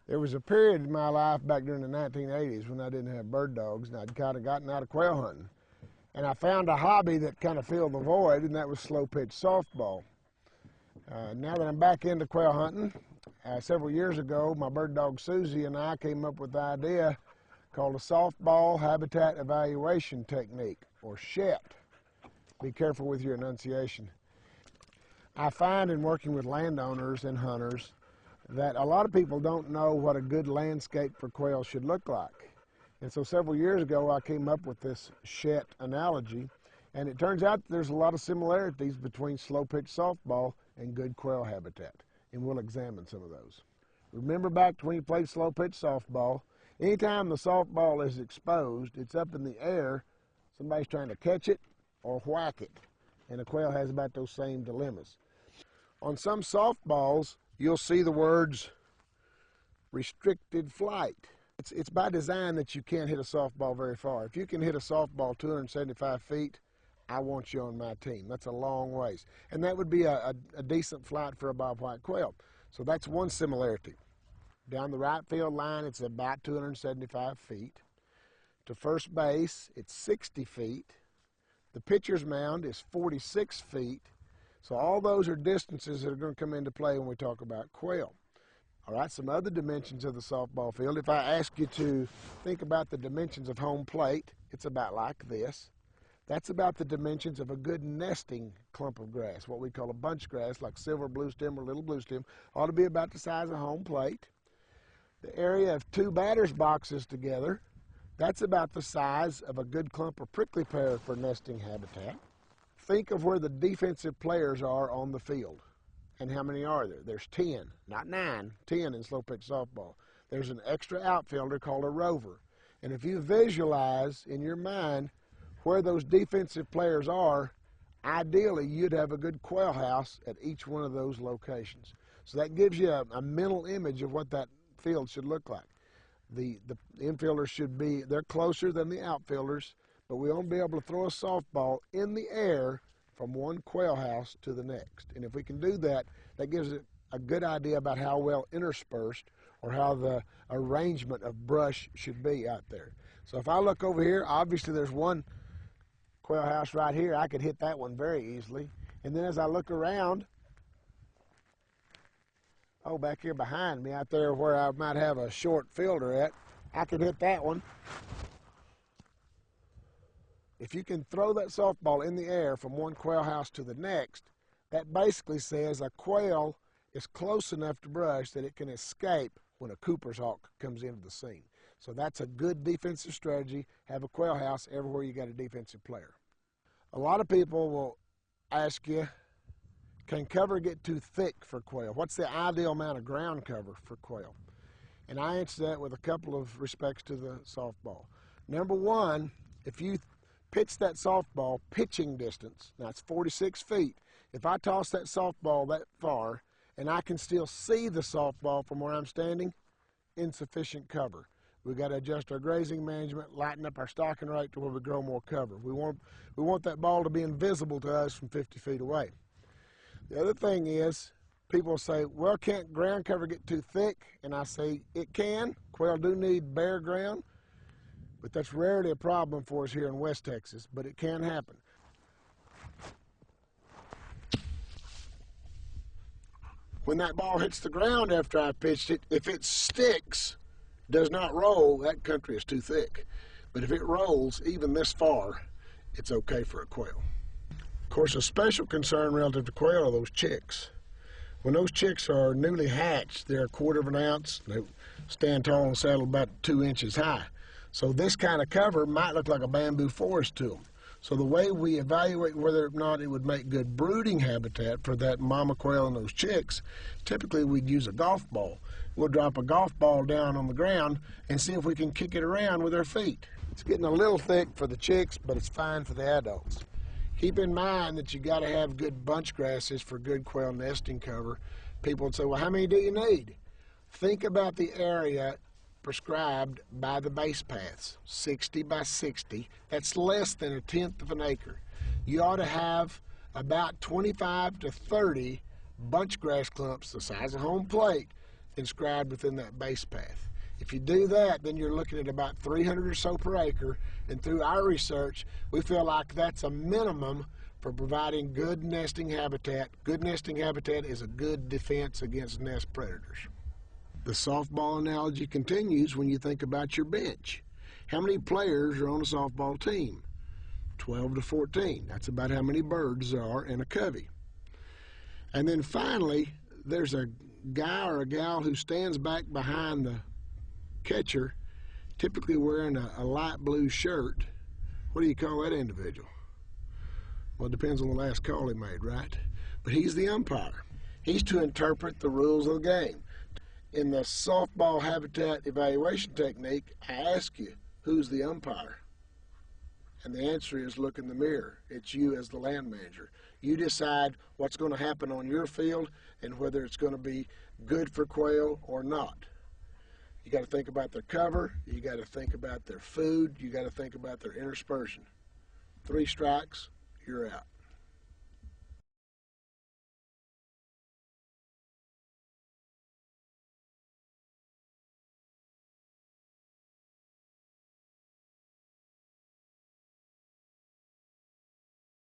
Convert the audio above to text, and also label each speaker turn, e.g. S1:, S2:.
S1: There was a period in my life back during the 1980s when I didn't have bird dogs, and I'd kind of gotten out of quail hunting. And I found a hobby that kind of filled the void, and that was slow pitch softball. Now that I'm back into quail hunting, several years ago, my bird dog Susie and I came up with the idea called a softball habitat evaluation technique, or SHET. Be careful with your enunciation. I find in working with landowners and hunters that a lot of people don't know what a good landscape for quail should look like. And so several years ago I came up with this SHET analogy, and it turns out that there's a lot of similarities between slow pitch softball and good quail habitat, and we'll examine some of those. Remember back to when you played slow pitch softball, anytime the softball is exposed, it's up in the air, somebody's trying to catch it or whack it, and a quail has about those same dilemmas. On some softballs, you'll see the words restricted flight. It's by design that you can't hit a softball very far. If you can hit a softball 275 feet, I want you on my team. That's a long ways. And that would be a decent flight for a bobwhite quail. So that's one similarity. Down the right field line, it's about 275 feet. To first base, it's 60 feet. The pitcher's mound is 46 feet. So all those are distances that are going to come into play when we talk about quail. All right, some other dimensions of the softball field. If I ask you to think about the dimensions of home plate, it's about like this. That's about the dimensions of a good nesting clump of grass, what we call a bunch grass, like silver bluestem or little bluestem, ought to be about the size of home plate. The area of two batter's boxes together, that's about the size of a good clump of prickly pear for nesting habitat. Think of where the defensive players are on the field. And how many are there? There's 10, not 9, 10 in slow pitch softball. There's an extra outfielder called a rover. And if you visualize in your mind where those defensive players are, ideally you'd have a good quail house at each one of those locations. So that gives you a mental image of what that field should look like. The infielders should be, they're closer than the outfielders, but we want to be able to throw a softball in the air from one quail house to the next. And if we can do that, that gives it a good idea about how well interspersed or how the arrangement of brush should be out there. So if I look over here, obviously there's one quail house right here. I could hit that one very easily. And then as I look around, oh, back here behind me, out there where I might have a short fielder at, I could hit that one. If you can throw that softball in the air from one quail house to the next, that basically says a quail is close enough to brush that it can escape when a Cooper's hawk comes into the scene. So that's a good defensive strategy. Have a quail house everywhere you got a defensive player. A lot of people will ask you, can cover get too thick for quail? What's the ideal amount of ground cover for quail? And I answer that with a couple of respects to the softball. Number one, if you pitch that softball pitching distance, now it's 46 feet. If I toss that softball that far and I can still see the softball from where I'm standing, insufficient cover. We've got to adjust our grazing management, lighten up our stocking rate to where we grow more cover. We want that ball to be invisible to us from 50 feet away. The other thing is, people say, well, can't ground cover get too thick? And I say, it can. Quail do need bare ground, but that's rarely a problem for us here in West Texas, but it can happen. When that ball hits the ground after I pitched it, if it sticks, does not roll, that country is too thick. But if it rolls even this far, it's okay for a quail. Of course, a special concern relative to quail are those chicks. When those chicks are newly hatched, they're 1/4 of an ounce. They stand tall and saddle about 2 inches high. So this kind of cover might look like a bamboo forest to them. So the way we evaluate whether or not it would make good brooding habitat for that mama quail and those chicks, typically we'd use a golf ball. We'll drop a golf ball down on the ground and see if we can kick it around with our feet. It's getting a little thick for the chicks, but it's fine for the adults. Keep in mind that you got to have good bunch grasses for good quail nesting cover. People would say, well, how many do you need? Think about the area prescribed by the base paths, 60 by 60. That's less than 1/10 of an acre. You ought to have about 25 to 30 bunch grass clumps the size of home plate inscribed within that base path. If you do that, then you're looking at about 300 or so per acre, and through our research, we feel like that's a minimum for providing good nesting habitat. Good nesting habitat is a good defense against nest predators. The softball analogy continues when you think about your bench. How many players are on a softball team? 12 to 14. That's about how many birds there are in a covey. And then finally, there's a guy or a gal who stands back behind the catcher, typically wearing a light blue shirt. What do you call that individual? Well, it depends on the last call he made, right? But he's the umpire. He's to interpret the rules of the game. In the softball habitat evaluation technique, I ask you, who's the umpire? And the answer is look in the mirror. It's you as the land manager. You decide what's going to happen on your field and whether it's going to be good for quail or not. You got to think about their cover, you got to think about their food, you got to think about their interspersion. 3 strikes, you're out.